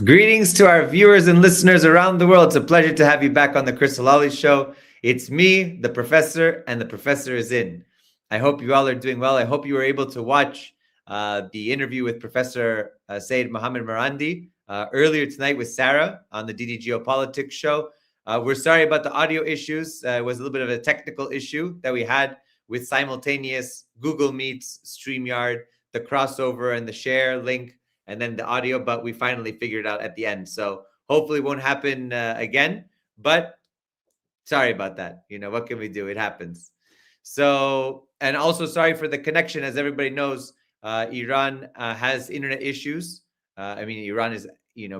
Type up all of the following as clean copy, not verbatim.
Greetings to our viewers and listeners around the world. It's a pleasure to have you back on the Chris Halali Show. It's me, the professor, and the professor is in. I hope you all are doing well. I hope you were able to watch the interview with Professor Said Mohammed Marandi earlier tonight with Sarah on the DD Geopolitics show. We're sorry about the audio issues. It was a little bit of a technical issue that we had with simultaneous Google Meets, StreamYard, the crossover, and the share link, and then the audio, but we finally figured it out at the end. So hopefully it won't happen again, but sorry about that. You know, what can we do? It happens. So, and also sorry for the connection. As everybody knows, Iran has internet issues. Iran is,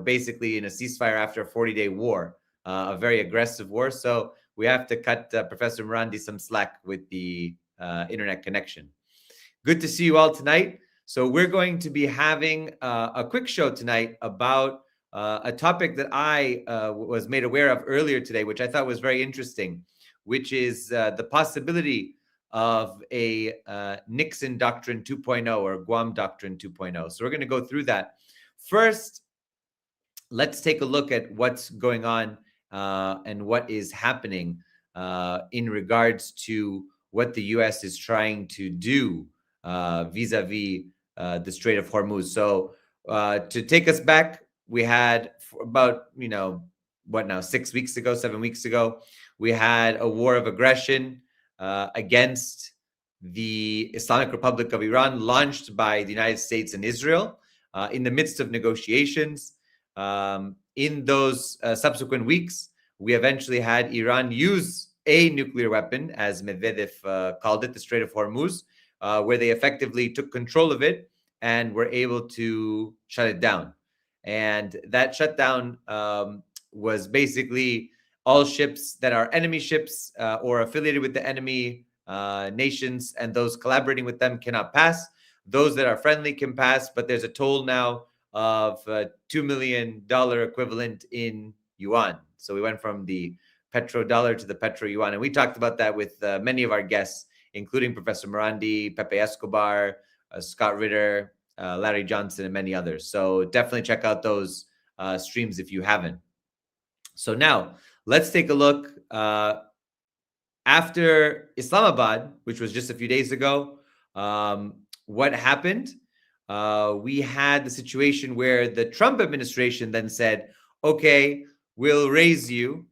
basically in a ceasefire after a 40-day war, a very aggressive war. So we have to cut Professor Marandi some slack with the internet connection. Good to see you all tonight. So we're going to be having a quick show tonight about a topic that I was made aware of earlier today, which I thought was very interesting, which is the possibility of a Nixon Doctrine 2.0 or Guam Doctrine 2.0. So we're going to go through that. First, let's take a look at what's going on and what is happening in regards to what the U.S. is trying to do vis-a-vis the Strait of Hormuz. So to take us back, we had about, 7 weeks ago, we had a war of aggression against the Islamic Republic of Iran launched by the United States and Israel in the midst of negotiations. In those subsequent weeks, we eventually had Iran use a nuclear weapon, as Medvedev called it, the Strait of Hormuz, where they effectively took control of it and were able to shut it down. And that shutdown was basically all ships that are enemy ships or affiliated with the enemy nations, and those collaborating with them cannot pass. Those that are friendly can pass, but there's a toll now of $2 million equivalent in yuan. So we went from the petrodollar to the petro yuan. And we talked about that with many of our guests, including Professor Marandi, Pepe Escobar, Scott Ritter, Larry Johnson, and many others. So definitely check out those streams if you haven't. So now let's take a look. After Islamabad, which was just a few days ago, what happened? We had the situation where the Trump administration then said, okay, we'll raise you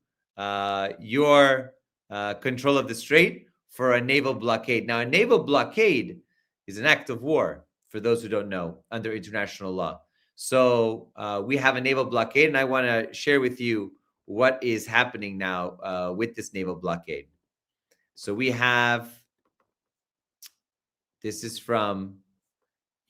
your control of the strait for a naval blockade. Now, a naval blockade is an act of war, for those who don't know, under international law. So we have a naval blockade, and I want to share with you what is happening now with this naval blockade. So we have, this is from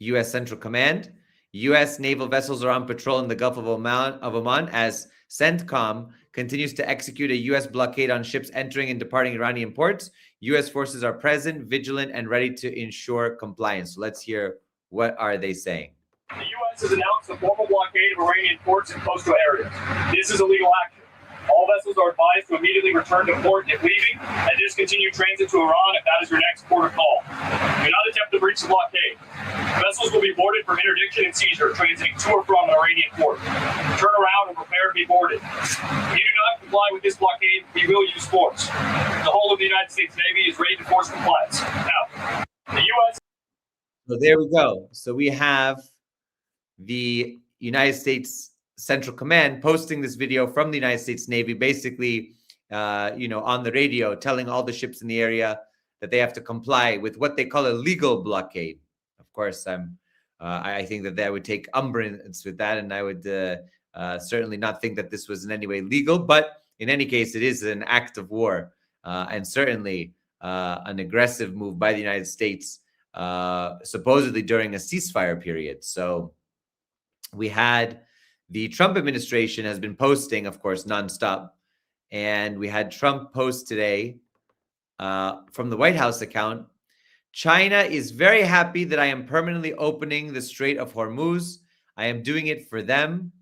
U.S. Central Command. U.S. naval vessels are on patrol in the Gulf of Oman as CENTCOM continues to execute a U.S. blockade on ships entering and departing Iranian ports. U.S. forces are present, vigilant, and ready to ensure compliance. So let's hear, what are they saying? The U.S. has announced a formal blockade of Iranian ports and coastal areas. This is illegal action. All vessels are advised to immediately return to port if leaving and discontinue transit to Iran if that is your next port of call. Do not attempt to breach the blockade. Vessels will be boarded for interdiction and seizure, transiting to or from an Iranian port. Turn around and prepare to be boarded. If you do not comply with this blockade, we will use force. The whole of the United States Navy is ready to force compliance. Now, the U.S. So there we go. So we have the United States Central Command posting this video from the United States Navy, basically, on the radio, telling all the ships in the area that they have to comply with what they call a legal blockade. Of course, I think that would take umbrance with that, and I would certainly not think that this was in any way legal. But in any case, it is an act of war, and certainly an aggressive move by the United States, supposedly during a ceasefire period. So we had the Trump administration has been posting, of course, nonstop. And we had Trump post today from the White House account. China is very happy that I am permanently opening the Strait of Hormuz. I am doing it for them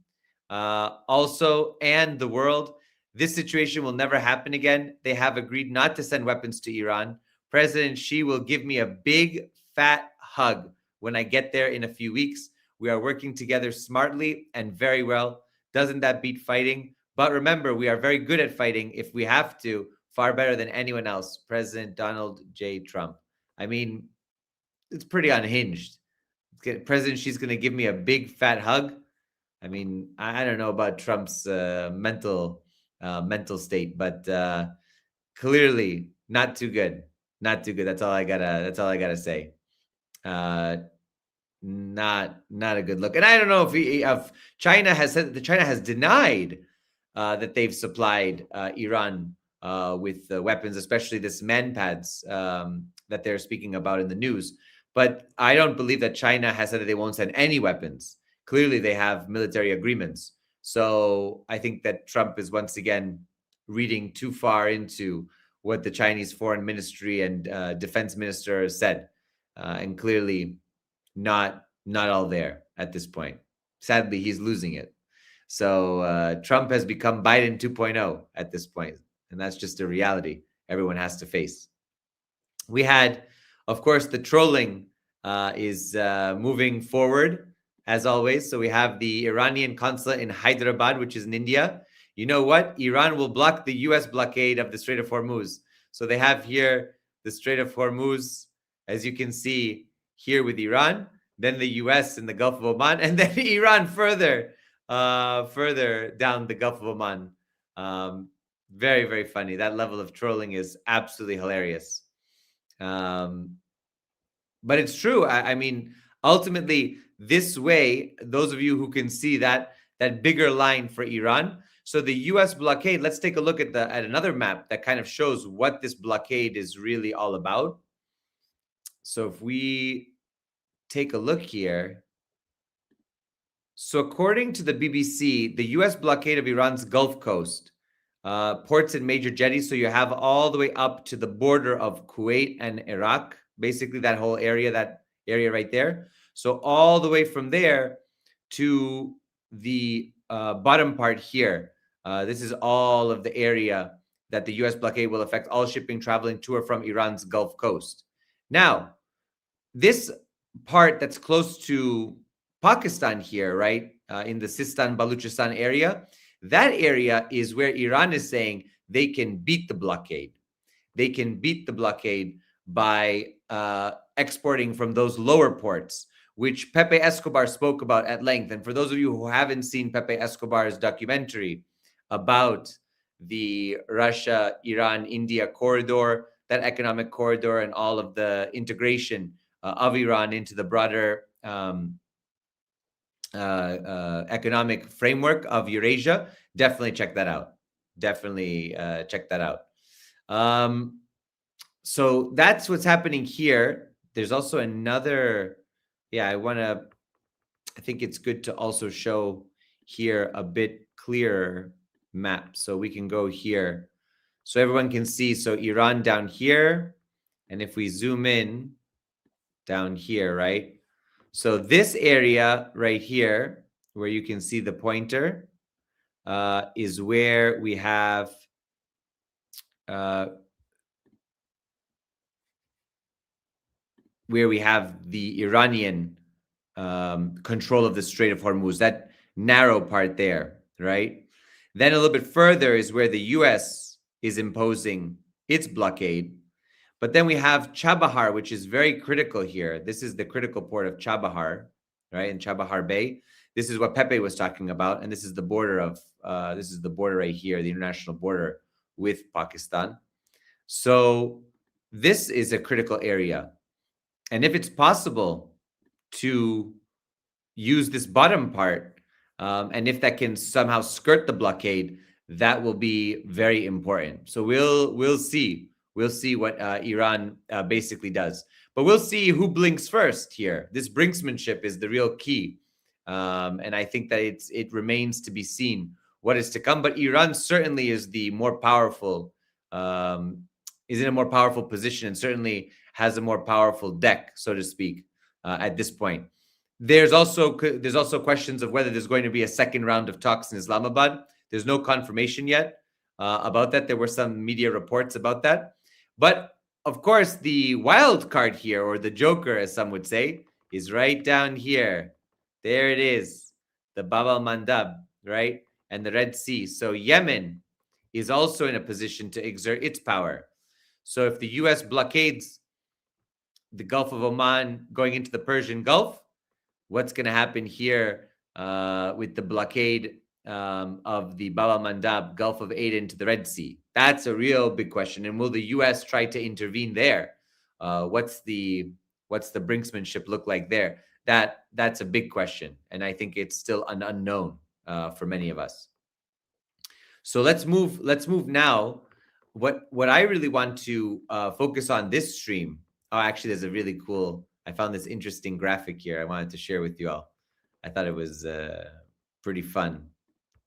also and the world. This situation will never happen again. They have agreed not to send weapons to Iran. President Xi will give me a big, fat hug when I get there in a few weeks. We are working together smartly and very well. Doesn't that beat fighting? But remember, we are very good at fighting if we have to, far better than anyone else. President Donald J. Trump. I mean, it's pretty unhinged. President, she's going to give me a big fat hug. I mean, I don't know about Trump's mental state, but clearly not too good. Not too good. That's all I gotta say. Not a good look. And I don't know if China has said that China has denied that they've supplied Iran with weapons, especially this manpads that they're speaking about in the news. But I don't believe that China has said that they won't send any weapons. Clearly, they have military agreements. So I think that Trump is once again reading too far into what the Chinese foreign ministry and defense minister said, and clearly not all there at this point. Sadly, he's losing it. So Trump has become Biden 2.0 at this point, and that's just a reality everyone has to face. We had, of course, the trolling is moving forward as always. So we have the Iranian consulate in Hyderabad, which is in India. You know what? Iran will block the U.S. blockade of the Strait of Hormuz. So they have here the Strait of Hormuz, as you can see here with Iran, then the U.S. in the Gulf of Oman, and then Iran further down the Gulf of Oman. Very, very funny. That level of trolling is absolutely hilarious. But it's true. I mean, ultimately, this way, those of you who can see that bigger line for Iran. So the U.S. blockade, let's take a look at another map that kind of shows what this blockade is really all about. So if we take a look here. So according to the BBC, the U.S. blockade of Iran's Gulf Coast, ports and major jetties, so you have all the way up to the border of Kuwait and Iraq, basically that whole area, that area right there. So all the way from there to the bottom part here. This is all of the area that the U.S. blockade will affect all shipping traveling to or from Iran's Gulf Coast. Now, this part that's close to Pakistan here, right, in the Sistan Baluchistan area, that area is where Iran is saying they can beat the blockade. They can beat the blockade by exporting from those lower ports, which Pepe Escobar spoke about at length. And for those of you who haven't seen Pepe Escobar's documentary about the Russia, Iran, India corridor, that economic corridor, and all of the integration of Iran into the broader economic framework of Eurasia, definitely check that out. So that's what's happening here. There's also another, I think it's good to also show here a bit clearer map. So we can go here so everyone can see. So Iran down here, and if we zoom in down here, right? So this area right here, where you can see the pointer, is where we have the Iranian control of the Strait of Hormuz, that narrow part there, right? Then a little bit further is where the U.S. is imposing its blockade. But then we have Chabahar, which is very critical here. This is the critical port of Chabahar, right? In Chabahar Bay. This is what Pepe was talking about. And this is the border of, this is the border right here, the international border with Pakistan. So this is a critical area. And if it's possible to use this bottom part, and if that can somehow skirt the blockade, that will be very important. So we'll see. We'll see what Iran basically does. But we'll see who blinks first here. This brinksmanship is the real key. And I think that it remains to be seen what is to come. But Iran certainly is the more powerful, is in a more powerful position, and certainly has a more powerful deck, so to speak, at this point. There's also questions of whether there's going to be a second round of talks in Islamabad. There's no confirmation yet about that. There were some media reports about that. But of course, the wild card here, or the joker, as some would say, is right down here. There it is, the Bab al-Mandab, right? and the Red Sea. So Yemen is also in a position to exert its power. So if the U.S. blockades the Gulf of Oman going into the Persian Gulf, what's going to happen here with the blockade of the Bab al-Mandab, Gulf of Aden to the Red Sea? That's a real big question. And will the U.S. try to intervene there? What's the brinksmanship look like there? That's a big question, and I think it's still an unknown for many of us. So let's move now. What I really want to focus on this stream. Oh, actually, there's a really cool. I found this interesting graphic here. I wanted to share with you all. I thought it was pretty fun.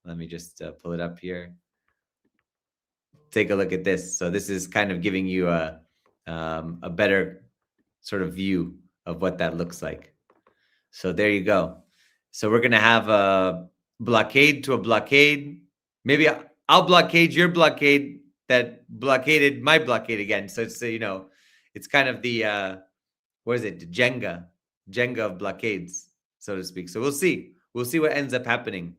Let me just pull it up here. Take a look at this. So this is kind of giving you a better sort of view of what that looks like. So there you go. So we're going to have a blockade to a blockade. Maybe I'll blockade your blockade that blockaded my blockade again. So it's, it's kind of the, what is it? Jenga of blockades, so to speak. So we'll see what ends up happening.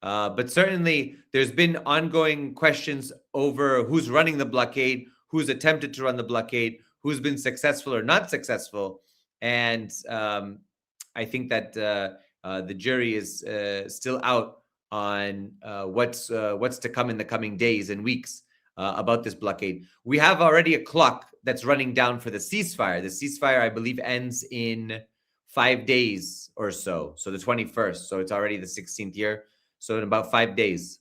But certainly there's been ongoing questions over who's running the blockade, who's attempted to run the blockade, who's been successful or not successful. And I think that the jury is still out on what's to come in the coming days and weeks about this blockade. We have already a clock that's running down for the ceasefire. The ceasefire, I believe, ends in 5 days or so. So the 21st. So it's already the 16th year. So in about 5 days.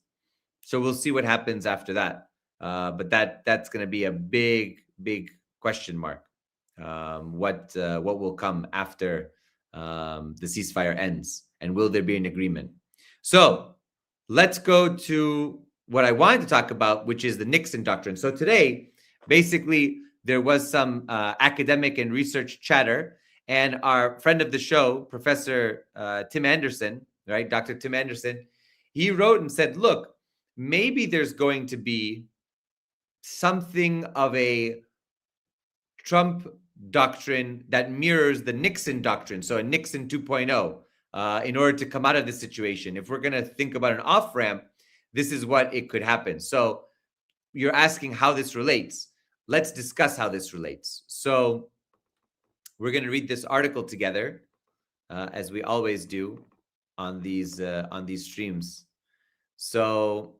So we'll see what happens after that. But that's going to be a big question mark. What will come after the ceasefire ends, and will there be an agreement? So let's go to what I wanted to talk about, which is the Nixon Doctrine. So today, basically, there was some academic and research chatter, and our friend of the show, Professor Tim Anderson, right, Dr. Tim Anderson, he wrote and said, look, maybe there's going to be something of a Trump doctrine that mirrors the Nixon Doctrine, so a Nixon 2.0, in order to come out of this situation. If we're going to think about an off-ramp, this is what it could happen. So you're asking how this relates. Let's discuss how this relates. So we're going to read this article together, as we always do on these streams. So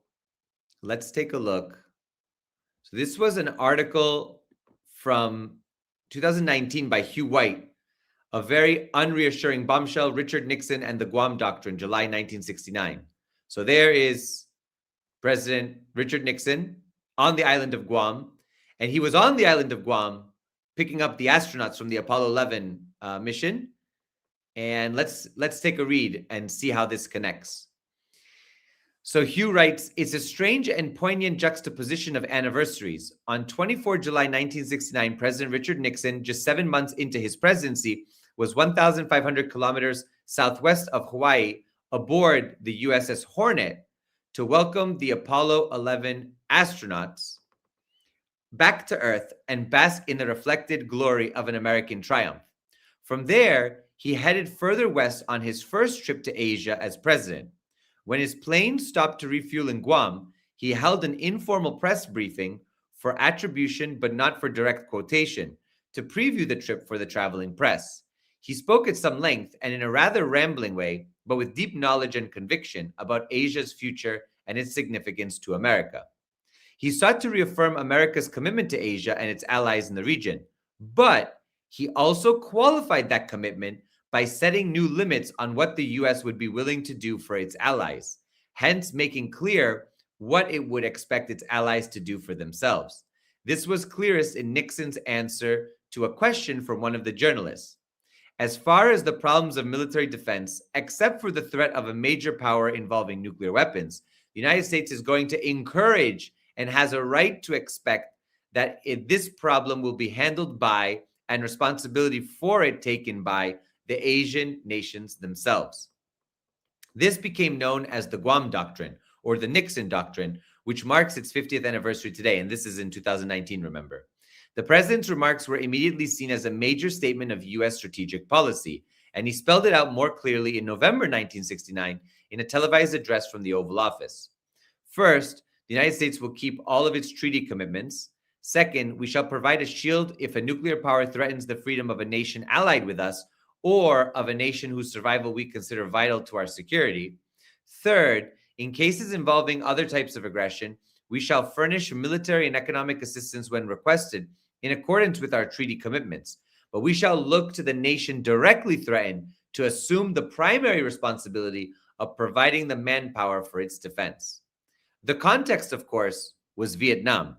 let's take a look. So this was an article from 2019 by Hugh White, a very unreassuring bombshell, Richard Nixon and the Guam Doctrine, July 1969. So there is President Richard Nixon on the island of Guam, and he was on the island of Guam picking up the astronauts from the Apollo 11 mission. And let's take a read and see how this connects. So Hugh writes, it's a strange and poignant juxtaposition of anniversaries. On 24 July 1969, President Richard Nixon, just 7 months into his presidency, was 1,500 kilometers southwest of Hawaii aboard the USS Hornet to welcome the Apollo 11 astronauts back to Earth and bask in the reflected glory of an American triumph. From there, he headed further west on his first trip to Asia as president. When his plane stopped to refuel in Guam, he held an informal press briefing for attribution but not for direct quotation to preview the trip for the traveling press. He spoke at some length and in a rather rambling way, but with deep knowledge and conviction about Asia's future and its significance to America. He sought to reaffirm America's commitment to Asia and its allies in the region, but he also qualified that commitment by setting new limits on what the U.S. would be willing to do for its allies, hence making clear what it would expect its allies to do for themselves. This was clearest in Nixon's answer to a question from one of the journalists. As far as the problems of military defense, except for the threat of a major power involving nuclear weapons, the United States is going to encourage and has a right to expect that this problem will be handled by and responsibility for it taken by the Asian nations themselves. This became known as the Guam Doctrine or the Nixon Doctrine, which marks its 50th anniversary today, and this is in 2019, remember. The president's remarks were immediately seen as a major statement of U.S. strategic policy, and he spelled it out more clearly in November 1969 in a televised address from the Oval Office. First, the United States will keep all of its treaty commitments. Second, we shall provide a shield if a nuclear power threatens the freedom of a nation allied with us or of a nation whose survival we consider vital to our security. Third, in cases involving other types of aggression, we shall furnish military and economic assistance when requested in accordance with our treaty commitments, but we shall look to the nation directly threatened to assume the primary responsibility of providing the manpower for its defense. The context, of course, was Vietnam.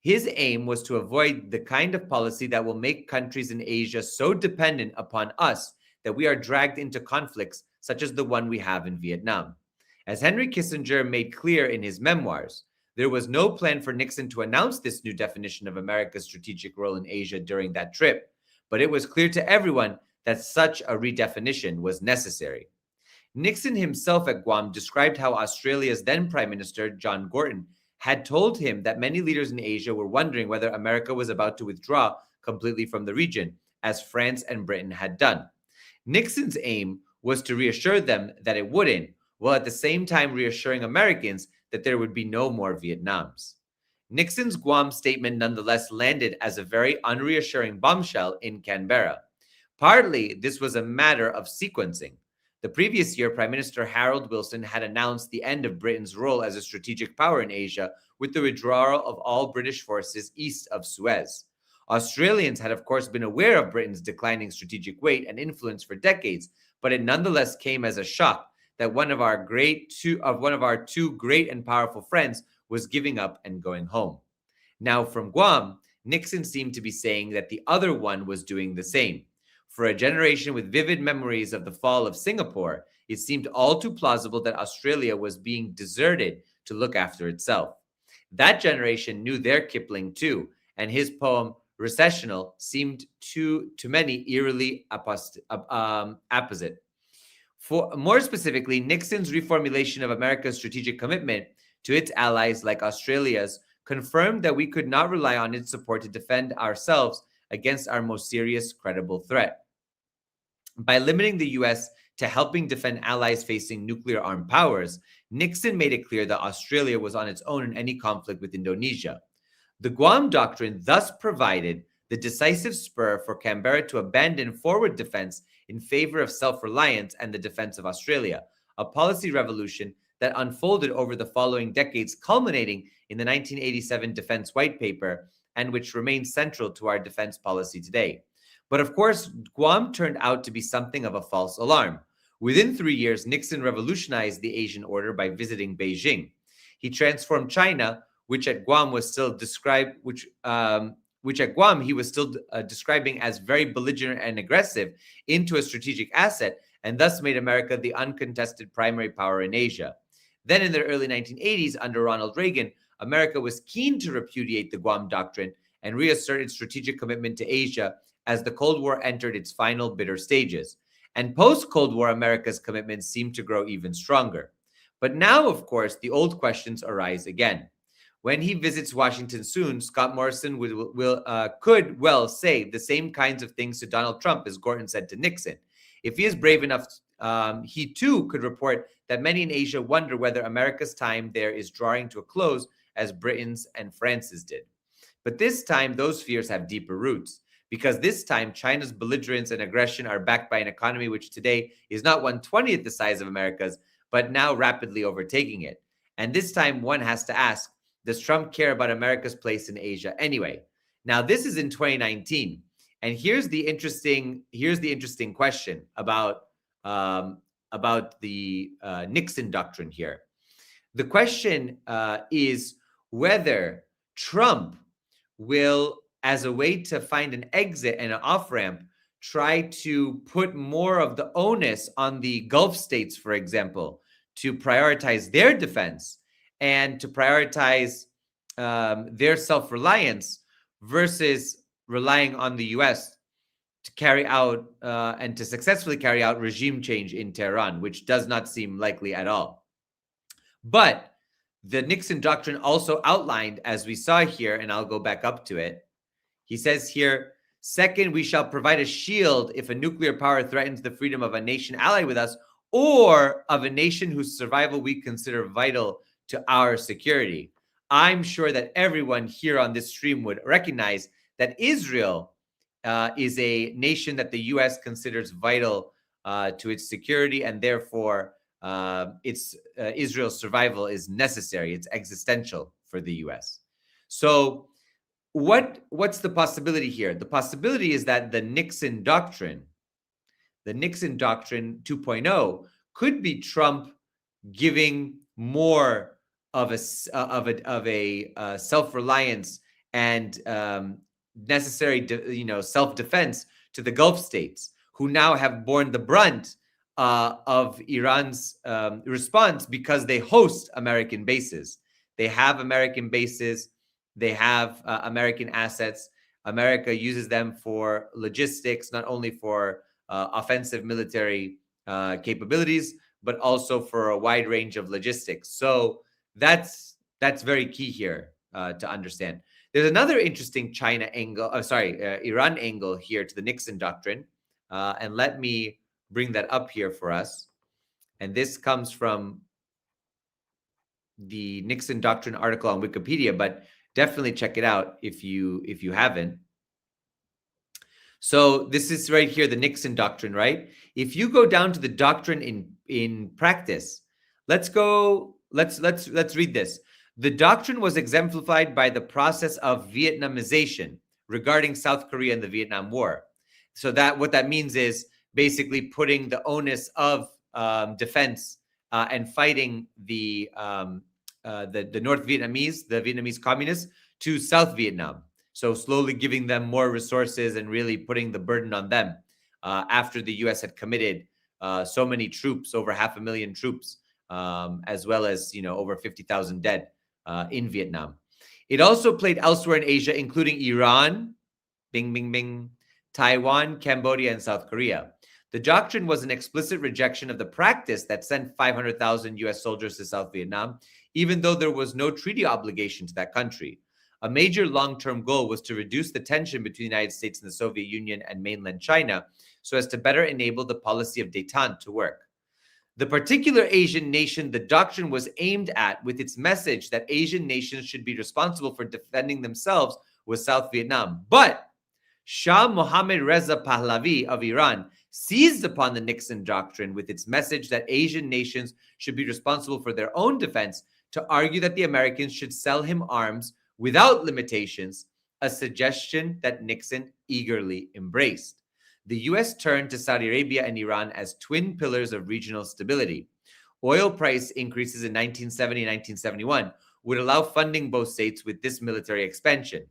His aim was to avoid the kind of policy that will make countries in Asia so dependent upon us that we are dragged into conflicts such as the one we have in Vietnam. As Henry Kissinger made clear in his memoirs, there was no plan for Nixon to announce this new definition of America's strategic role in Asia during that trip, but it was clear to everyone that such a redefinition was necessary. Nixon himself at Guam described how Australia's then Prime Minister, John Gorton, had told him that many leaders in Asia were wondering whether America was about to withdraw completely from the region, as France and Britain had done. Nixon's aim was to reassure them that it wouldn't, while at the same time reassuring Americans that there would be no more Vietnams. Nixon's Guam statement nonetheless landed as a very unreassuring bombshell in Canberra. Partly, this was a matter of sequencing. The previous year, Prime Minister Harold Wilson had announced the end of Britain's role as a strategic power in Asia with the withdrawal of all British forces east of Suez. Australians had, of course, been aware of Britain's declining strategic weight and influence for decades, but it nonetheless came as a shock that one of our two great and powerful friends was giving up and going home. Now, from Guam, Nixon seemed to be saying that the other one was doing the same. For a generation with vivid memories of the fall of Singapore, it seemed all too plausible that Australia was being deserted to look after itself. That generation knew their Kipling too, and his poem Recessional seemed to many eerily apposite. For more specifically, Nixon's reformulation of America's strategic commitment to its allies like Australia's confirmed that we could not rely on its support to defend ourselves against our most serious credible threat. By limiting the U.S. to helping defend allies facing nuclear-armed powers, Nixon made it clear that Australia was on its own in any conflict with Indonesia. The Guam Doctrine thus provided the decisive spur for Canberra to abandon forward defense in favor of self-reliance and the defense of Australia, a policy revolution that unfolded over the following decades, culminating in the 1987 Defense White Paper, and which remains central to our defense policy today. But of course, Guam turned out to be something of a false alarm. Within 3 years, Nixon revolutionized the Asian order by visiting Beijing. He transformed China, which at Guam he was still describing as very belligerent and aggressive, into a strategic asset, and thus made America the uncontested primary power in Asia. Then in the early 1980s, under Ronald Reagan, America was keen to repudiate the Guam Doctrine and reassert its strategic commitment to Asia as the Cold War entered its final bitter stages. And post-Cold War, America's commitments seemed to grow even stronger. But now, of course, the old questions arise again. When he visits Washington soon, Scott Morrison could well say the same kinds of things to Donald Trump as Gorton said to Nixon. If he is brave enough, he too could report that many in Asia wonder whether America's time there is drawing to a close as Britain's and France's did. But this time, those fears have deeper roots, because this time China's belligerence and aggression are backed by an economy which today is not 1/20th the size of America's, but now rapidly overtaking it. And this time one has to ask, does Trump care about America's place in Asia anyway? Now, this is in 2019. And here's the interesting question about the Nixon Doctrine here. The question is whether Trump will, as a way to find an exit and an off-ramp, try to put more of the onus on the Gulf states, for example, to prioritize their defense and to prioritize their self-reliance versus relying on the U.S. to carry out and to successfully carry out regime change in Tehran, which does not seem likely at all. But the Nixon Doctrine also outlined, as we saw here, and I'll go back up to it, he says here, Second, we shall provide a shield if a nuclear power threatens the freedom of a nation allied with us or of a nation whose survival we consider vital to our security. I'm sure that everyone here on this stream would recognize that Israel is a nation that the U.S. considers vital to its security, and therefore Israel's survival is necessary. It's existential for the U.S. So what's the possibility here? The possibility is that the Nixon Doctrine 2.0, could be Trump giving more of a self-reliance and necessary self-defense to the Gulf states, who now have borne the brunt of Iran's response because they host American bases. They have American bases. They have American assets. America uses them for logistics, not only for offensive military capabilities, but also for a wide range of logistics. So that's very key here to understand. There's another interesting Iran angle here to the Nixon Doctrine. And let me bring that up here for us. And this comes from the Nixon Doctrine article on Wikipedia, but definitely check it out if you haven't. So this is right here, the Nixon Doctrine, right? If you go down to the doctrine in practice, let's read this. The doctrine was exemplified by the process of Vietnamization regarding South Korea and the Vietnam War. So that what that means is basically putting the onus of defense and fighting the North Vietnamese, the Vietnamese communists, to South Vietnam. So slowly giving them more resources and really putting the burden on them after the U.S. had committed so many troops, over 500,000 troops, as well as over 50,000 dead in Vietnam. It also played elsewhere in Asia, including Iran, bing, bing, bing, Taiwan, Cambodia, and South Korea. The doctrine was an explicit rejection of the practice that sent 500,000 U.S. soldiers to South Vietnam, even though there was no treaty obligation to that country. A major long-term goal was to reduce the tension between the United States and the Soviet Union and mainland China so as to better enable the policy of détente to work. The particular Asian nation the doctrine was aimed at with its message that Asian nations should be responsible for defending themselves was South Vietnam. But Shah Mohammad Reza Pahlavi of Iran seized upon the Nixon Doctrine with its message that Asian nations should be responsible for their own defense to argue that the Americans should sell him arms without limitations, a suggestion that Nixon eagerly embraced. The U.S. turned to Saudi Arabia and Iran as twin pillars of regional stability. Oil price increases in 1970 and 1971 would allow funding both states with this military expansion.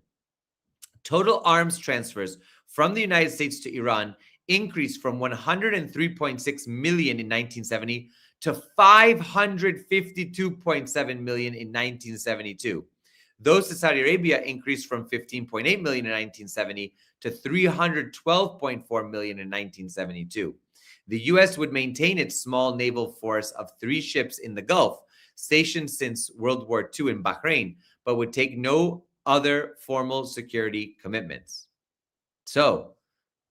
Total arms transfers from the United States to Iran increased from 103.6 million in 1970 to 552.7 million in 1972. Those to Saudi Arabia increased from 15.8 million in 1970 to 312.4 million in 1972. The U.S. would maintain its small naval force of 3 ships in the Gulf, stationed since World War II in Bahrain, but would take no other formal security commitments. So,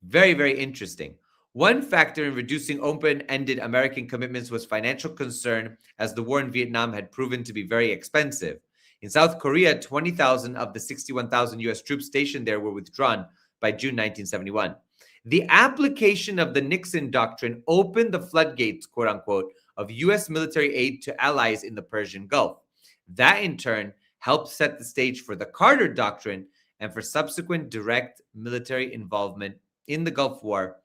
very, very interesting. One factor in reducing open-ended American commitments was financial concern, as the war in Vietnam had proven to be very expensive. In South Korea, 20,000 of the 61,000 U.S. troops stationed there were withdrawn by June 1971. The application of the Nixon Doctrine opened the floodgates, quote unquote, of U.S. military aid to allies in the Persian Gulf. That, in turn, helped set the stage for the Carter Doctrine and for subsequent direct military involvement in the Gulf War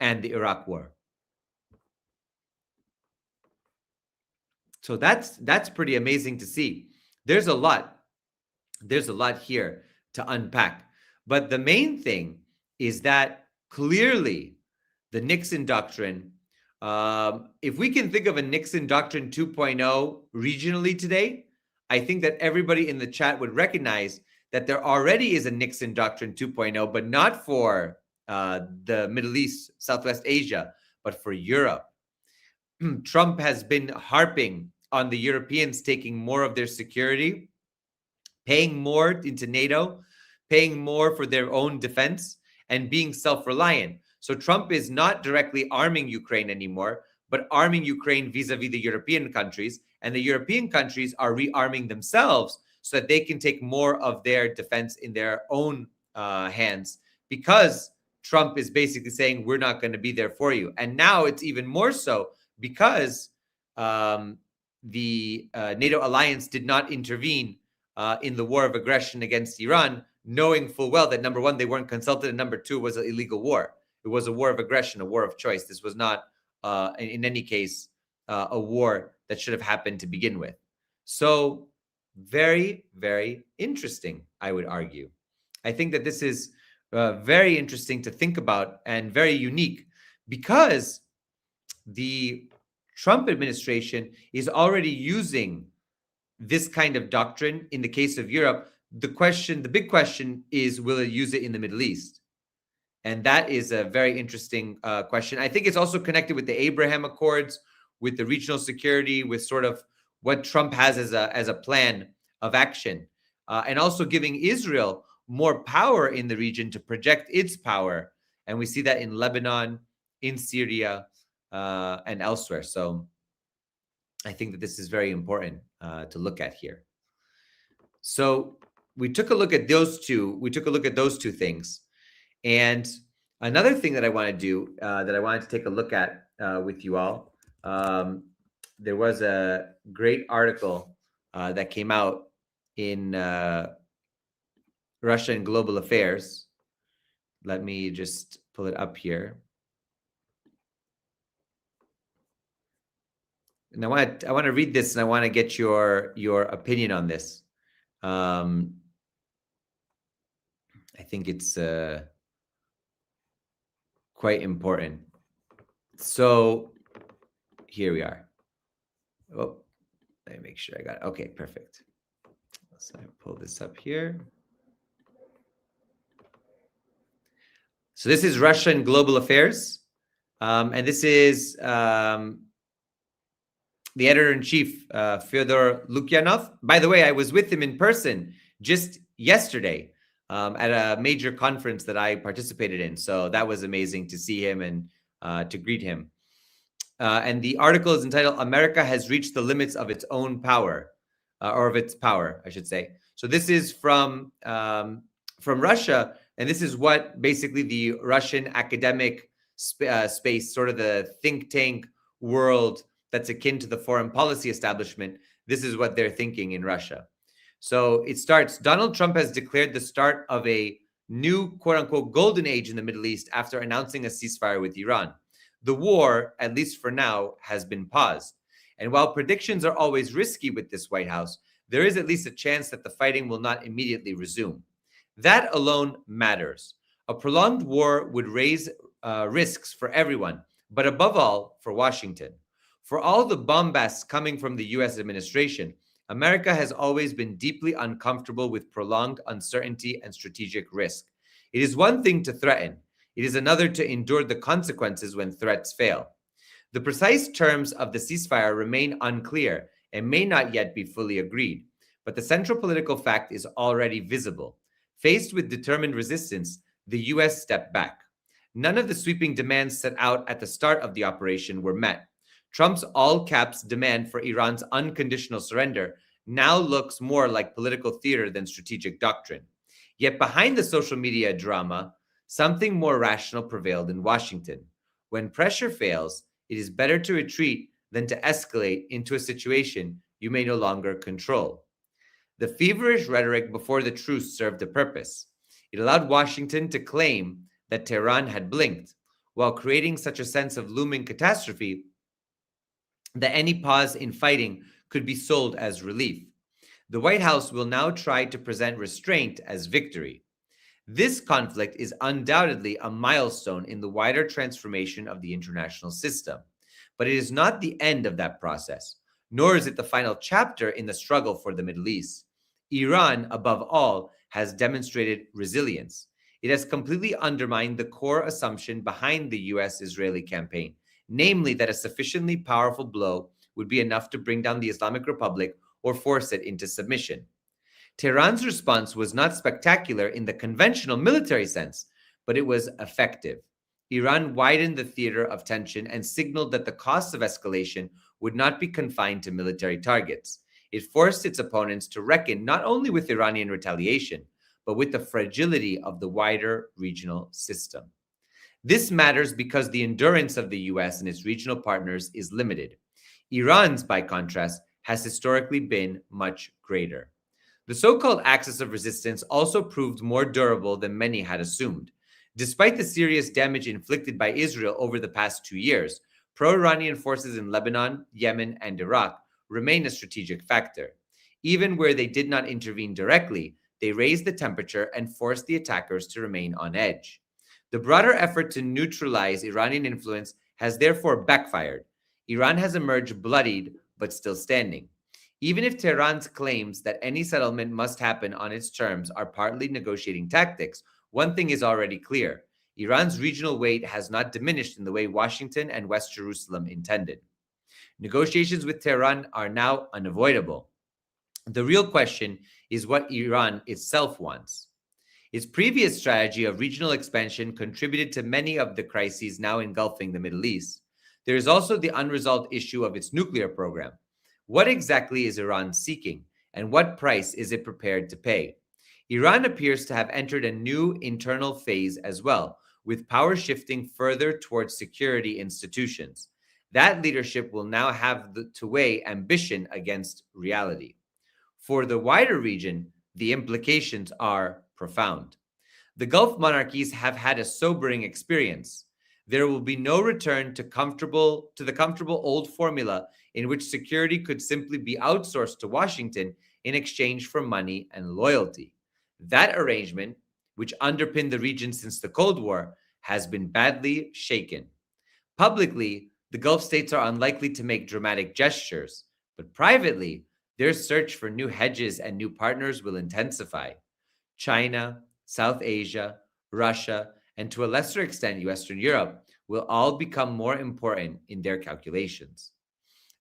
and the Iraq War. So that's pretty amazing to see. There's a lot here to unpack. But the main thing is that clearly the Nixon Doctrine, if we can think of a Nixon Doctrine 2.0 regionally today, I think that everybody in the chat would recognize that there already is a Nixon Doctrine 2.0, but not for the Middle East, Southwest Asia, but for Europe. Trump has been harping on the Europeans taking more of their security, paying more into NATO, paying more for their own defense, and being self-reliant. So Trump is not directly arming Ukraine anymore, but arming Ukraine vis-a-vis the European countries. And the European countries are rearming themselves so that they can take more of their defense in their own hands, because Trump is basically saying, we're not going to be there for you. And now it's even more so because the NATO alliance did not intervene in the war of aggression against Iran, knowing full well that, number one, they weren't consulted, and number two, was an illegal war. It was a war of aggression, a war of choice. This was not, in any case, a war that should have happened to begin with. So very, very interesting, I would argue. I think that this is very interesting to think about and very unique, because the Trump administration is already using this kind of doctrine in the case of Europe. The big question is, will it use it in the Middle East? And that is a very interesting question. I think it's also connected with the Abraham Accords, with the regional security, with sort of what Trump has as a plan of action, and also giving Israel more power in the region to project its power. And we see that in Lebanon, in Syria, and elsewhere. So I think that this is very important to look at here. So we took a look at those two. We took a look at those two things. And another thing that I want to do, that I wanted to take a look at with you all, there was a great article that came out in Russia and Global Affairs. Let me just pull it up here. And I want to read this, and I want to get your opinion on this. I think it's quite important. So here we are. Oh, let me make sure I got it. Okay, perfect. So I pull this up here. So this is Russia and Global Affairs. And this is the editor-in-chief, Fyodor Lukyanov. By the way, I was with him in person just yesterday at a major conference that I participated in. So that was amazing to see him and to greet him. And the article is entitled, "America Has Reached the Limits of Its Own Power," or of its power, I should say. So this is from Russia, and this is what basically the Russian academic space, sort of the think tank world that's akin to the foreign policy establishment, this is what they're thinking in Russia. So it starts, Donald Trump has declared the start of a new, quote unquote, golden age in the Middle East after announcing a ceasefire with Iran. The war, at least for now, has been paused. And while predictions are always risky with this White House, there is at least a chance that the fighting will not immediately resume. That alone matters. A prolonged war would raise risks for everyone, but above all, for Washington. For all the bombast coming from the U.S. administration, America has always been deeply uncomfortable with prolonged uncertainty and strategic risk. It is one thing to threaten. It is another to endure the consequences when threats fail. The precise terms of the ceasefire remain unclear and may not yet be fully agreed, but the central political fact is already visible. Faced with determined resistance, the U.S. stepped back. None of the sweeping demands set out at the start of the operation were met. Trump's all-caps demand for Iran's unconditional surrender now looks more like political theater than strategic doctrine. Yet behind the social media drama, something more rational prevailed in Washington. When pressure fails, it is better to retreat than to escalate into a situation you may no longer control. The feverish rhetoric before the truce served a purpose. It allowed Washington to claim that Tehran had blinked, while creating such a sense of looming catastrophe that any pause in fighting could be sold as relief. The White House will now try to present restraint as victory. This conflict is undoubtedly a milestone in the wider transformation of the international system, but it is not the end of that process, nor is it the final chapter in the struggle for the Middle East. Iran, above all, has demonstrated resilience. It has completely undermined the core assumption behind the U.S.-Israeli campaign, namely that a sufficiently powerful blow would be enough to bring down the Islamic Republic or force it into submission. Tehran's response was not spectacular in the conventional military sense, but it was effective. Iran widened the theater of tension and signaled that the costs of escalation would not be confined to military targets. It forced its opponents to reckon not only with Iranian retaliation, but with the fragility of the wider regional system. This matters because the endurance of the US and its regional partners is limited. Iran's, by contrast, has historically been much greater. The so-called axis of resistance also proved more durable than many had assumed. Despite the serious damage inflicted by Israel over the past 2 years, pro-Iranian forces in Lebanon, Yemen, and Iraq remain a strategic factor. Even where they did not intervene directly, they raised the temperature and forced the attackers to remain on edge. The broader effort to neutralize Iranian influence has therefore backfired. Iran has emerged bloodied but still standing. Even if Tehran's claims that any settlement must happen on its terms are partly negotiating tactics, one thing is already clear. Iran's regional weight has not diminished in the way Washington and West Jerusalem intended. Negotiations with Tehran are now unavoidable. The real question is what Iran itself wants. Its previous strategy of regional expansion contributed to many of the crises now engulfing the Middle East. There is also the unresolved issue of its nuclear program. What exactly is Iran seeking, and what price is it prepared to pay? Iran appears to have entered a new internal phase as well, with power shifting further towards security institutions. That leadership will now have to weigh ambition against reality. For the wider region, the implications are profound. The Gulf monarchies have had a sobering experience. There will be no return to the comfortable old formula in which security could simply be outsourced to Washington in exchange for money and loyalty. That arrangement, which underpinned the region since the Cold War, has been badly shaken. Publicly, the Gulf states are unlikely to make dramatic gestures, but privately, their search for new hedges and new partners will intensify. China, South Asia, Russia, and to a lesser extent, Western Europe will all become more important in their calculations.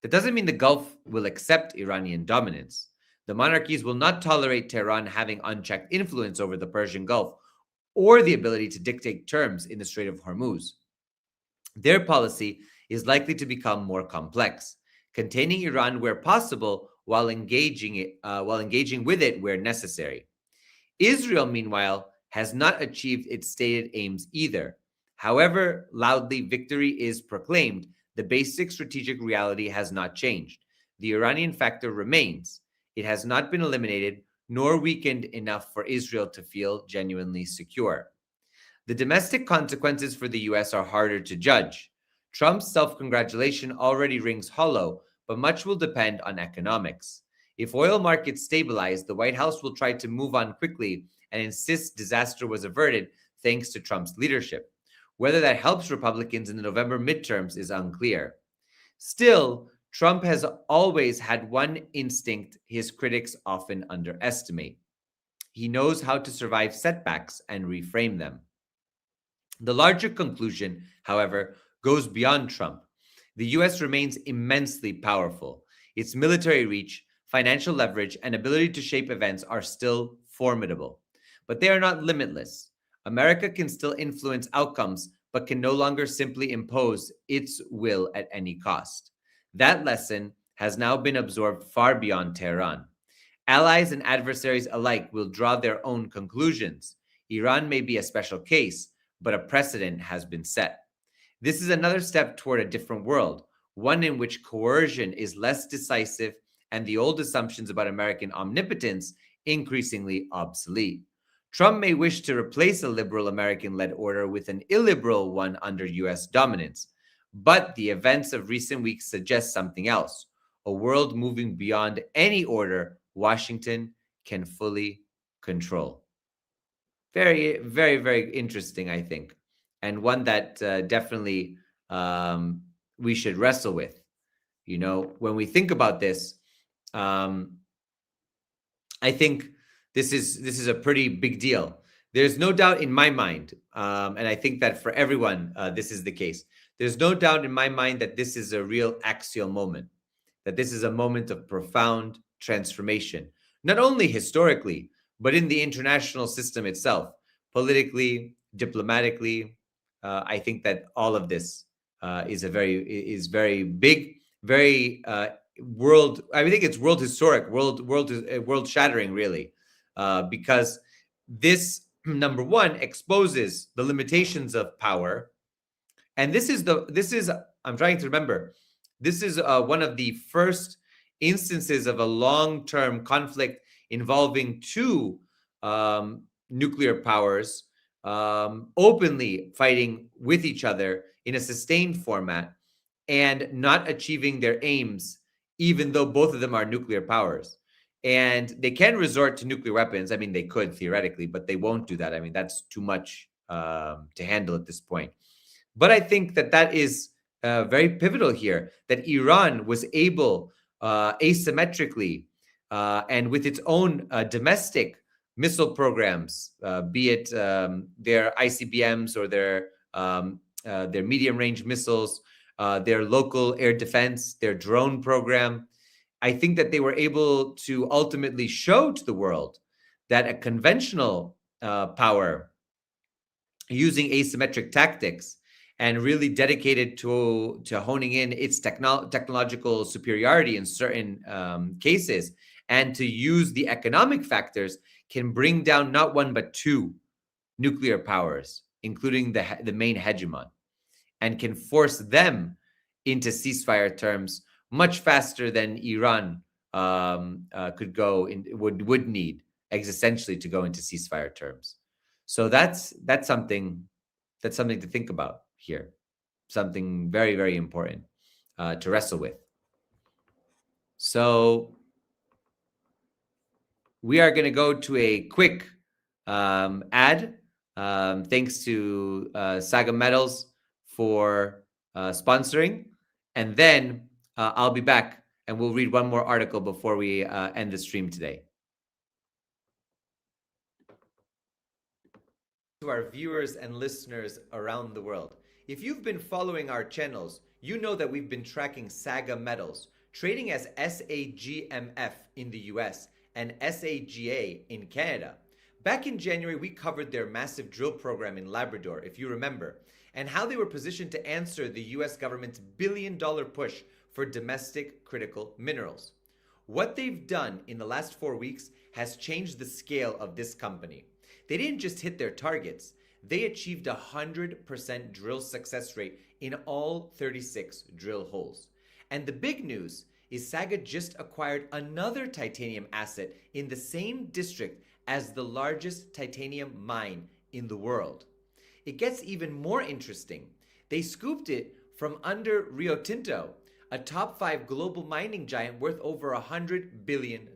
That doesn't mean the Gulf will accept Iranian dominance. The monarchies will not tolerate Tehran having unchecked influence over the Persian Gulf or the ability to dictate terms in the Strait of Hormuz. Their policy is likely to become more complex, containing Iran where possible while engaging with it where necessary. Israel, meanwhile, has not achieved its stated aims either. However loudly victory is proclaimed, the basic strategic reality has not changed. The Iranian factor remains. It has not been eliminated nor weakened enough for Israel to feel genuinely secure. The domestic consequences for the US are harder to judge. Trump's self-congratulation already rings hollow, but much will depend on economics. If oil markets stabilize, the White House will try to move on quickly and insist disaster was averted thanks to Trump's leadership. Whether that helps Republicans in the November midterms is unclear. Still, Trump has always had one instinct his critics often underestimate. He knows how to survive setbacks and reframe them. The larger conclusion, however, goes beyond Trump. The US remains immensely powerful. Its military reach, financial leverage, and ability to shape events are still formidable. But they are not limitless. America can still influence outcomes, but can no longer simply impose its will at any cost. That lesson has now been absorbed far beyond Tehran. Allies and adversaries alike will draw their own conclusions. Iran may be a special case, but a precedent has been set. This is another step toward a different world, one in which coercion is less decisive and the old assumptions about American omnipotence increasingly obsolete. Trump may wish to replace a liberal American-led order with an illiberal one under US dominance, but the events of recent weeks suggest something else, a world moving beyond any order Washington can fully control. Very, very, very interesting, I think, and one that definitely we should wrestle with. You know, when we think about this, I think this is a pretty big deal. There's no doubt in my mind, and I think that for everyone, this is the case. There's no doubt in my mind that this is a real axial moment, that this is a moment of profound transformation, not only historically, but in the international system itself, politically, diplomatically. I think that all of this is very big, very world. I think it's world historic, world shattering, really, because this number one exposes the limitations of power, and this is I'm trying to remember. This is one of the first instances of a long-term conflict involving two nuclear powers openly fighting with each other in a sustained format and not achieving their aims, even though both of them are nuclear powers. And they can resort to nuclear weapons. I mean, they could theoretically, but they won't do that. I mean, that's too much to handle at this point. But I think that that is very pivotal here, that Iran was able asymmetrically and with its own domestic missile programs, be it their ICBMs or their medium-range missiles, their local air defense, their drone program. I think that they were able to ultimately show to the world that a conventional power using asymmetric tactics and really dedicated to honing in its technological superiority in certain cases, and to use the economic factors, can bring down not one but two nuclear powers, including the main hegemon, and can force them into ceasefire terms much faster than Iran could go in, would need existentially to go into ceasefire terms. So that's something to think about here. Something very, very important to wrestle with. So we are going to go to a quick ad. Thanks to Saga Metals for sponsoring. And then I'll be back and we'll read one more article before we end the stream today. To our viewers and listeners around the world, if you've been following our channels, you know that we've been tracking Saga Metals, trading as SAGMF in the US and SAGA in Canada. Back in January, we covered their massive drill program in Labrador, if you remember, and how they were positioned to answer the US government's billion-dollar push for domestic critical minerals. What they've done in the last 4 weeks has changed the scale of this company. They didn't just hit their targets, they achieved a 100% drill success rate in all 36 drill holes. And the big news is Saga just acquired another titanium asset in the same district as the largest titanium mine in the world. It gets even more interesting. They scooped it from under Rio Tinto, a top 5 global mining giant worth over $100 billion.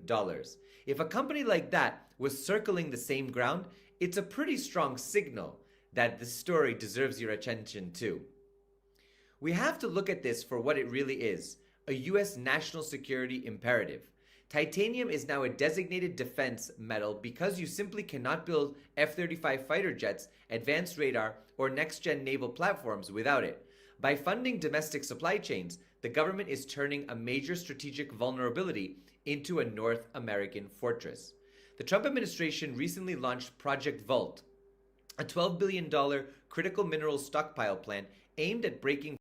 If a company like that was circling the same ground, it's a pretty strong signal that this story deserves your attention too. We have to look at this for what it really is, a US national security imperative. Titanium is now a designated defense metal because you simply cannot build F-35 fighter jets, advanced radar, or next-gen naval platforms without it. By funding domestic supply chains, the government is turning a major strategic vulnerability into a North American fortress. The Trump administration recently launched Project Vault, a $12 billion critical minerals stockpile plan aimed at breaking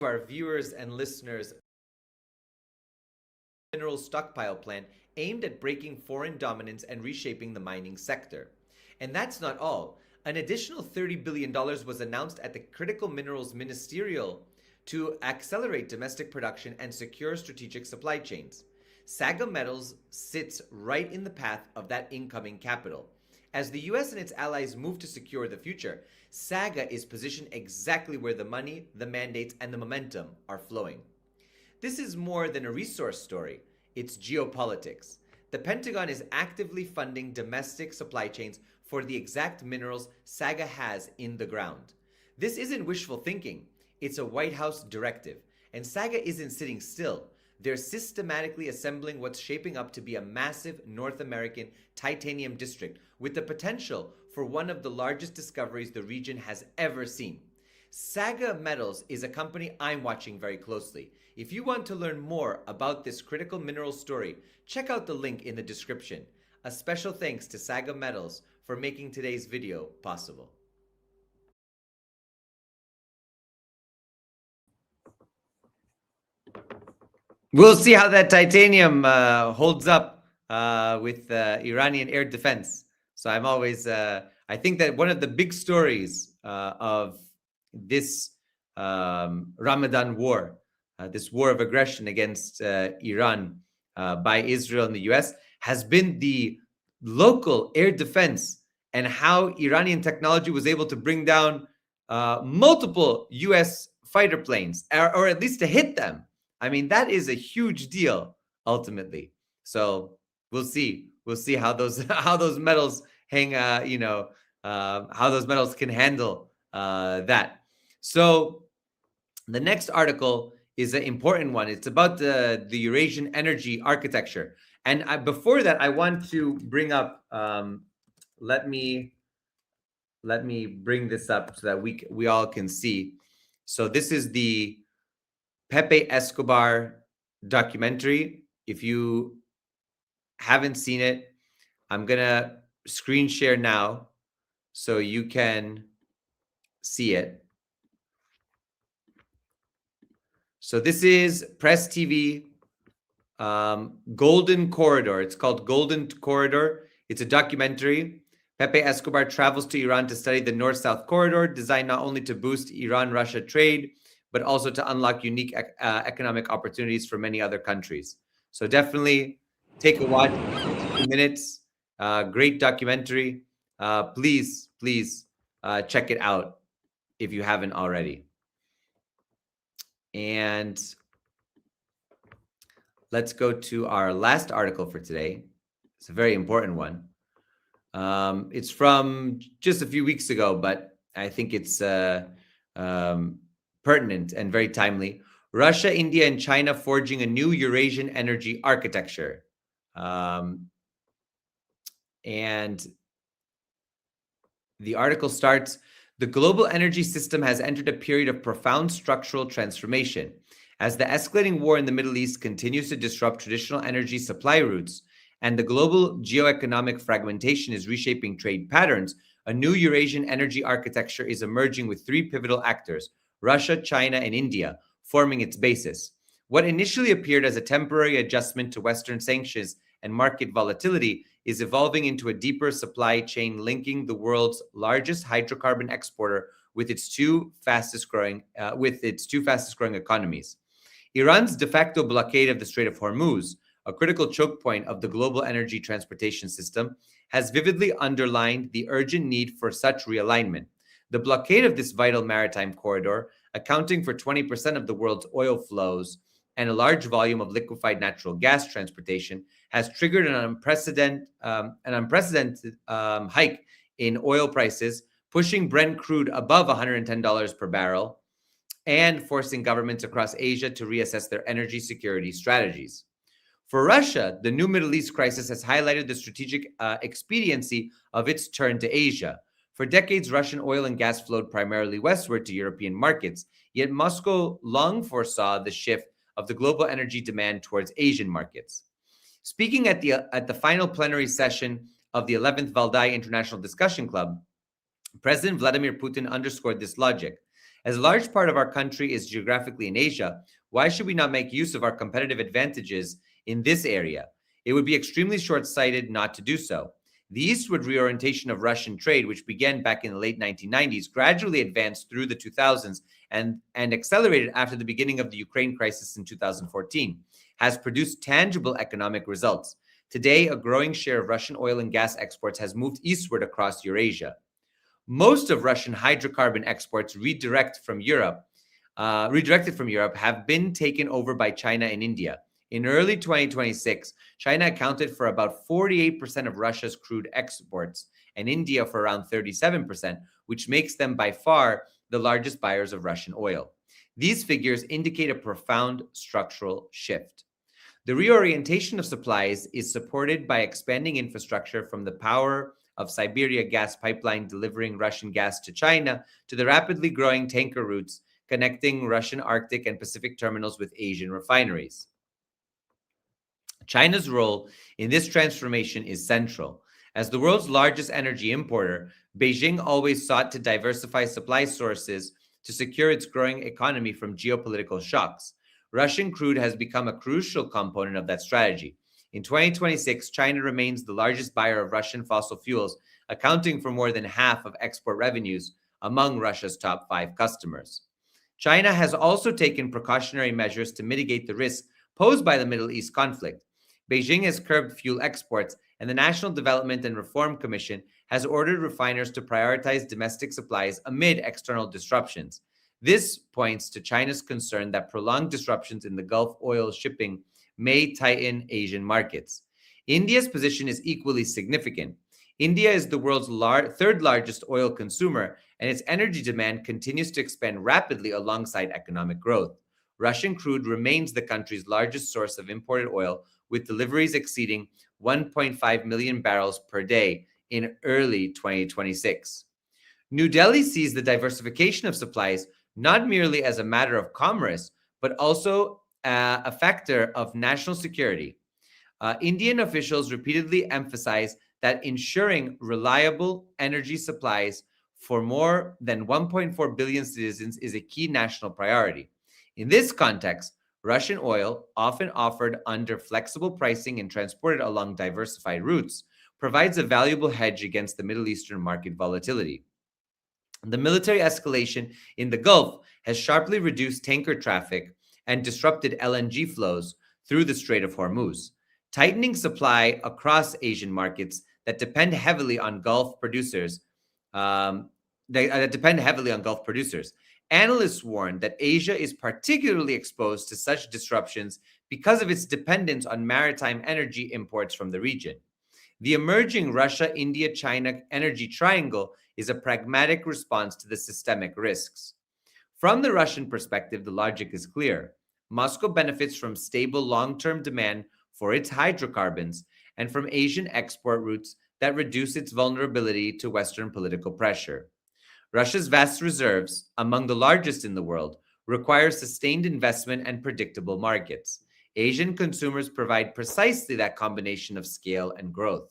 our viewers and listeners mineral stockpile plan aimed at breaking foreign dominance and reshaping the mining sector. And that's not all. An additional $30 billion was announced at the Critical Minerals Ministerial to accelerate domestic production and secure strategic supply chains. Saga Metals sits right in the path of that incoming capital. As the US and its allies move to secure the future, Saga is positioned exactly where the money, the mandates, and the momentum are flowing. This is more than a resource story, it's geopolitics. The Pentagon is actively funding domestic supply chains for the exact minerals Saga has in the ground. This isn't wishful thinking. It's a White House directive. And Saga isn't sitting still. They're systematically assembling what's shaping up to be a massive North American titanium district with the potential for one of the largest discoveries the region has ever seen. Saga Metals is a company I'm watching very closely. If you want to learn more about this critical mineral story, check out the link in the description. A special thanks to Saga Metals for making today's video possible. We'll see how that titanium holds up with Iranian air defense. So I'm always, I think that one of the big stories of this Ramadan war, this war of aggression against Iran by Israel and the US, has been the local air defense and how Iranian technology was able to bring down multiple US fighter planes, or at least to hit them. I mean, that is a huge deal ultimately. So we'll see how those metals hang. How those metals can handle that. So the next article is an important one. It's about the Eurasian energy architecture. And before that, I want to bring up. Let me bring this up so that we all can see. So this is the Pepe Escobar documentary. If you haven't seen it, I'm gonna screen share now so you can see it. So this is Press TV, Golden Corridor. It's called Golden Corridor. It's a documentary. Pepe Escobar travels to Iran to study the North-South corridor, designed not only to boost Iran-Russia trade, but also to unlock unique economic opportunities for many other countries. So definitely take a watch, 2 minutes, great documentary. Please check it out if you haven't already. And let's go to our last article for today. It's a very important one. It's from just a few weeks ago, but I think it's pertinent and very timely. Russia, India, and China forging a new Eurasian energy architecture. And the article starts, the global energy system has entered a period of profound structural transformation. As the escalating war in the Middle East continues to disrupt traditional energy supply routes, and the global geoeconomic fragmentation is reshaping trade patterns, a new Eurasian energy architecture is emerging with three pivotal actors, Russia, China, and India, forming its basis. What initially appeared as a temporary adjustment to Western sanctions and market volatility is evolving into a deeper supply chain linking the world's largest hydrocarbon exporter with its two fastest growing economies. Iran's de facto blockade of the Strait of Hormuz, a critical choke point of the global energy transportation system, has vividly underlined the urgent need for such realignment. The blockade of this vital maritime corridor, accounting for 20% of the world's oil flows and a large volume of liquefied natural gas transportation, has triggered an unprecedented hike in oil prices, pushing Brent crude above $110 per barrel and forcing governments across Asia to reassess their energy security strategies. For Russia, the new Middle East crisis has highlighted the strategic expediency of its turn to Asia. For decades, Russian oil and gas flowed primarily westward to European markets, yet Moscow long foresaw the shift of the global energy demand towards Asian markets. Speaking at the final plenary session of the 11th Valdai International Discussion Club, President Vladimir Putin underscored this logic. As a large part of our country is geographically in Asia, why should we not make use of our competitive advantages in this area? It would be extremely short-sighted not to do so. The eastward reorientation of Russian trade, which began back in the late 1990s, gradually advanced through the 2000s and accelerated after the beginning of the Ukraine crisis in 2014, has produced tangible economic results. Today, a growing share of Russian oil and gas exports has moved eastward across Eurasia. Most of Russian hydrocarbon exports redirected from Europe have been taken over by China and India. In early 2026, China accounted for about 48% of Russia's crude exports and India for around 37%, which makes them by far the largest buyers of Russian oil. These figures indicate a profound structural shift. The reorientation of supplies is supported by expanding infrastructure from the power of Siberia gas pipeline delivering Russian gas to China to the rapidly growing tanker routes connecting Russian Arctic and Pacific terminals with Asian refineries. China's role in this transformation is central. As the world's largest energy importer, Beijing always sought to diversify supply sources to secure its growing economy from geopolitical shocks. Russian crude has become a crucial component of that strategy. In 2026, China remains the largest buyer of Russian fossil fuels, accounting for more than half of export revenues among Russia's top 5 customers. China has also taken precautionary measures to mitigate the risk posed by the Middle East conflict. Beijing has curbed fuel exports, and the National Development and Reform Commission has ordered refiners to prioritize domestic supplies amid external disruptions. This points to China's concern that prolonged disruptions in the Gulf oil shipping may tighten Asian markets. India's position is equally significant. India is the world's third largest oil consumer, and its energy demand continues to expand rapidly alongside economic growth. Russian crude remains the country's largest source of imported oil, with deliveries exceeding 1.5 million barrels per day in early 2026. New Delhi sees the diversification of supplies not merely as a matter of commerce, but also a factor of national security. Indian officials repeatedly emphasize that ensuring reliable energy supplies for more than 1.4 billion citizens is a key national priority. In this context, Russian oil, often offered under flexible pricing and transported along diversified routes, provides a valuable hedge against the Middle Eastern market volatility. The military escalation in the Gulf has sharply reduced tanker traffic and disrupted LNG flows through the Strait of Hormuz, tightening supply across Asian markets that depend heavily on Gulf producers. Analysts warn that Asia is particularly exposed to such disruptions because of its dependence on maritime energy imports from the region. The emerging Russia-India-China energy triangle is a pragmatic response to the systemic risks. From the Russian perspective, the logic is clear. Moscow benefits from stable long-term demand for its hydrocarbons and from Asian export routes that reduce its vulnerability to Western political pressure. Russia's vast reserves, among the largest in the world, require sustained investment and predictable markets. Asian consumers provide precisely that combination of scale and growth.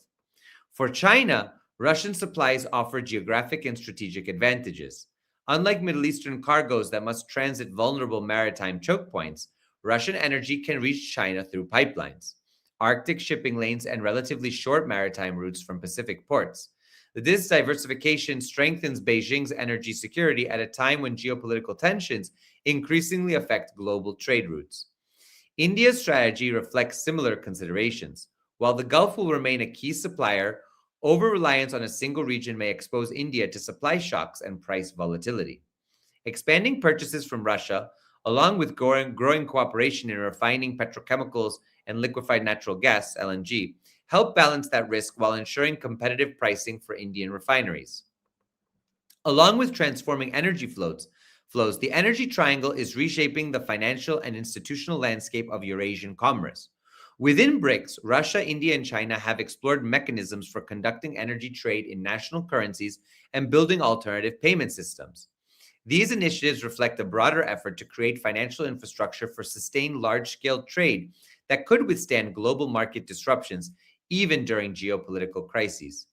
For China, Russian supplies offer geographic and strategic advantages. Unlike Middle Eastern cargoes that must transit vulnerable maritime choke points, Russian energy can reach China through pipelines, Arctic shipping lanes, and relatively short maritime routes from Pacific ports. This diversification strengthens Beijing's energy security at a time when geopolitical tensions increasingly affect global trade routes. India's strategy reflects similar considerations. While the Gulf will remain a key supplier, over-reliance on a single region may expose India to supply shocks and price volatility. Expanding purchases from Russia, along with growing cooperation in refining petrochemicals and liquefied natural gas, LNG, help balance that risk while ensuring competitive pricing for Indian refineries. Along with transforming energy flows, the energy triangle is reshaping the financial and institutional landscape of Eurasian commerce. Within BRICS, Russia, India, and China have explored mechanisms for conducting energy trade in national currencies and building alternative payment systems. These initiatives reflect a broader effort to create financial infrastructure for sustained large-scale trade that could withstand global market disruptions even during geopolitical crises.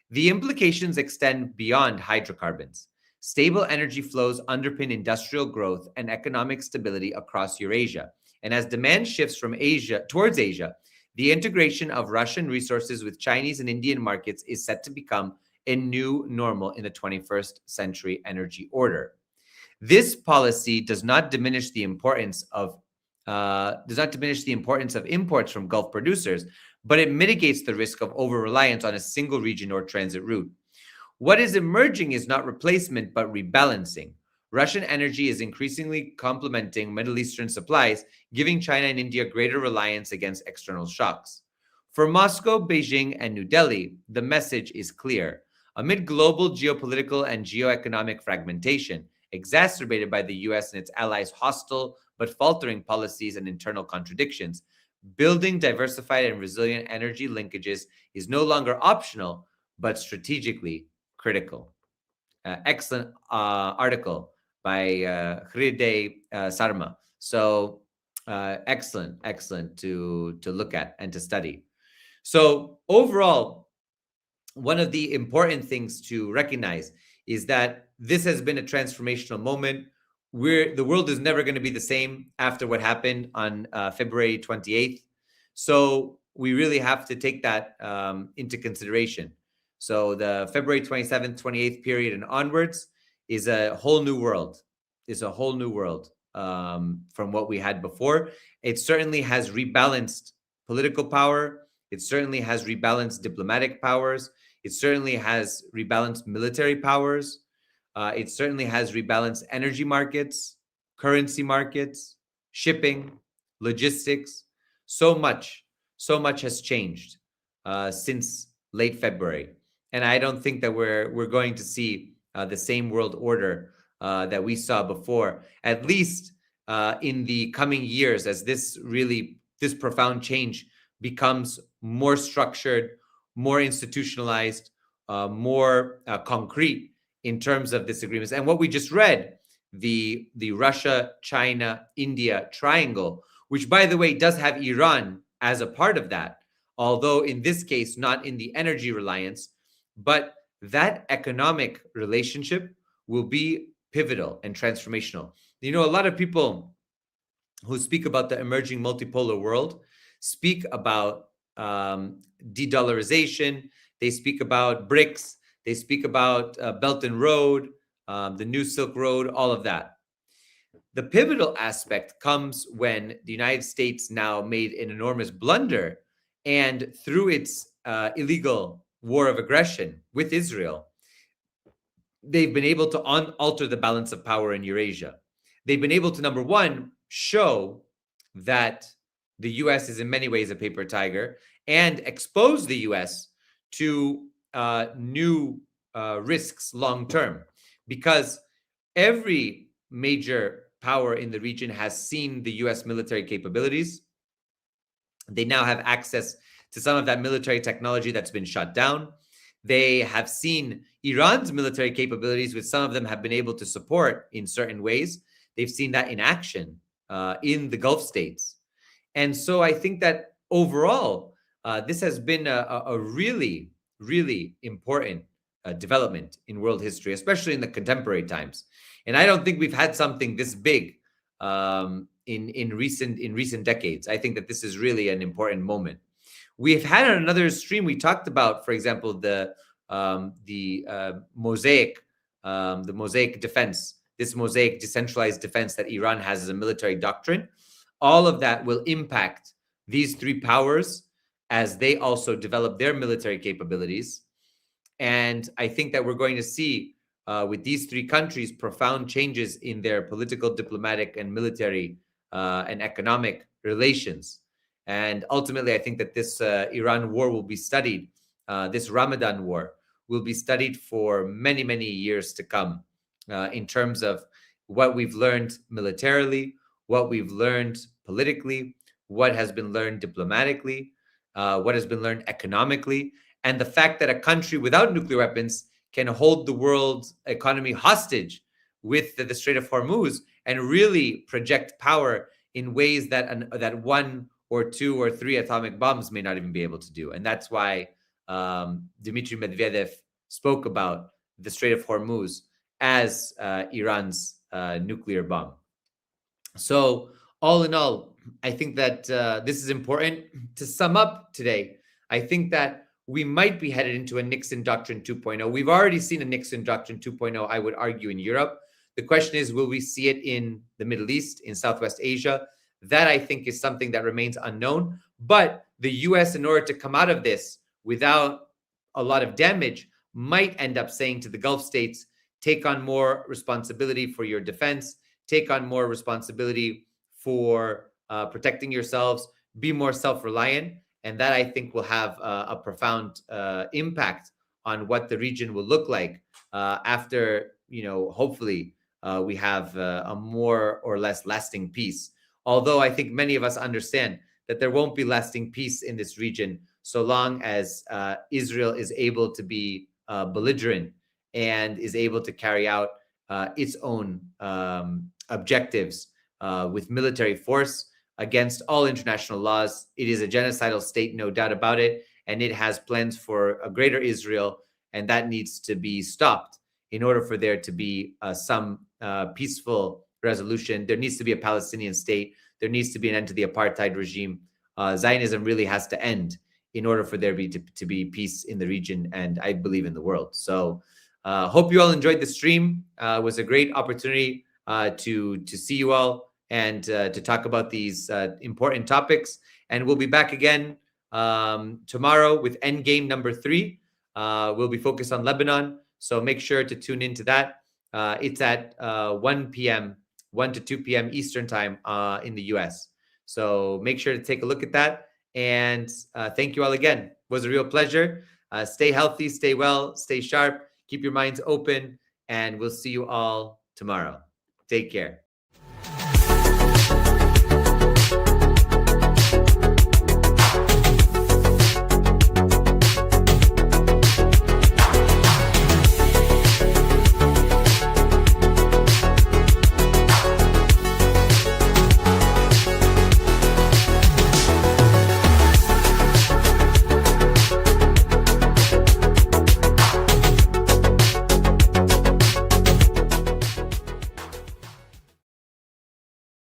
The implications extend beyond hydrocarbons. Stable energy flows underpin industrial growth and economic stability across Eurasia. And as demand shifts from Asia towards Asia, the integration of Russian resources with Chinese and Indian markets is set to become a new normal in the 21st century energy order. This policy does not diminish the importance of imports from Gulf producers, but it mitigates the risk of over-reliance on a single region or transit route. What is emerging is not replacement, but rebalancing. Russian energy is increasingly complementing Middle Eastern supplies, giving China and India greater reliance against external shocks. For Moscow, Beijing, and New Delhi, the message is clear. Amid global geopolitical and geoeconomic fragmentation, exacerbated by the US and its allies' hostile but faltering policies and internal contradictions. Building diversified and resilient energy linkages is no longer optional, but strategically critical. Excellent article by Hriday Sarma. So excellent to look at and to study. So overall, one of the important things to recognize is that this has been a transformational moment. The world is never going to be the same after what happened on February 28th. So we really have to take that into consideration. So the February 27th, 28th period and onwards is a whole new world. From what we had before. It certainly has rebalanced political power. It certainly has rebalanced diplomatic powers. It certainly has rebalanced military powers. It certainly has rebalanced energy markets, currency markets, shipping, logistics. So much has changed since late February. And I don't think that we're going to see the same world order that we saw before, at least in the coming years, as this profound change becomes more structured, more institutionalized, more concrete in terms of disagreements. And what we just read, the Russia, China, India triangle, which, by the way, does have Iran as a part of that, although in this case, not in the energy reliance, but that economic relationship will be pivotal and transformational. You know, a lot of people who speak about the emerging multipolar world speak about de-dollarization. They speak about BRICS. They speak about Belt and Road, the new Silk Road, all of that. The pivotal aspect comes when the United States now made an enormous blunder, and through its illegal war of aggression with Israel, they've been able to alter the balance of power in Eurasia. They've been able to, number one, show that the US is in many ways a paper tiger and expose the US to new risks long term, because every major power in the region has seen the US military capabilities. They now have access to some of that military technology that's been shut down. They have seen Iran's military capabilities, which some of them have been able to support in certain ways. They've seen that in action in the Gulf states. And so I think that overall, this has been a really, really important development in world history, especially in the contemporary times. And I don't think we've had something this big in recent decades. I think that this is really an important moment. We've had on another stream, we talked about, for example, the mosaic defense, this mosaic decentralized defense that Iran has as a military doctrine. All of that will impact these three powers as they also develop their military capabilities. And I think that we're going to see with these three countries profound changes in their political, diplomatic, and military and economic relations. And ultimately, I think that this Iran war will be studied, this Ramadan war will be studied for many, many years to come in terms of what we've learned militarily, what we've learned politically, what has been learned diplomatically, what has been learned economically, and the fact that a country without nuclear weapons can hold the world's economy hostage with the Strait of Hormuz and really project power in ways that that one or two or three atomic bombs may not even be able to do. And that's why Dmitry Medvedev spoke about the Strait of Hormuz as Iran's nuclear bomb. So all in all, I think that this is important. To sum up today, I think that we might be headed into a Nixon Doctrine 2.0. We've already seen a Nixon Doctrine 2.0, I would argue, in Europe. The question is, will we see it in the Middle East, in Southwest Asia? That, I think, is something that remains unknown. But the US, in order to come out of this without a lot of damage, might end up saying to the Gulf states, take on more responsibility for your defense, take on more responsibility for protecting yourselves, be more self-reliant. And that, I think, will have a profound impact on what the region will look like after, hopefully, we have a more or less lasting peace. Although I think many of us understand that there won't be lasting peace in this region so long as Israel is able to be belligerent and is able to carry out its own objectives with military force against all international laws. It is a genocidal state, no doubt about it, and it has plans for a greater Israel, and that needs to be stopped in order for there to be some peaceful resolution. There needs to be a Palestinian state. There needs to be an end to the apartheid regime. Zionism really has to end in order for there to be peace in the region, and I believe in the world. So hope you all enjoyed the stream. It was a great opportunity to see you all and to talk about these important topics. And we'll be back again tomorrow with Endgame number 3. We'll be focused on Lebanon, so make sure to tune into that. It's at 1 to 2 p.m. Eastern time in the US. So make sure to take a look at that. And thank you all again. It was a real pleasure. Stay healthy, stay well, stay sharp, keep your minds open, and we'll see you all tomorrow. Take care.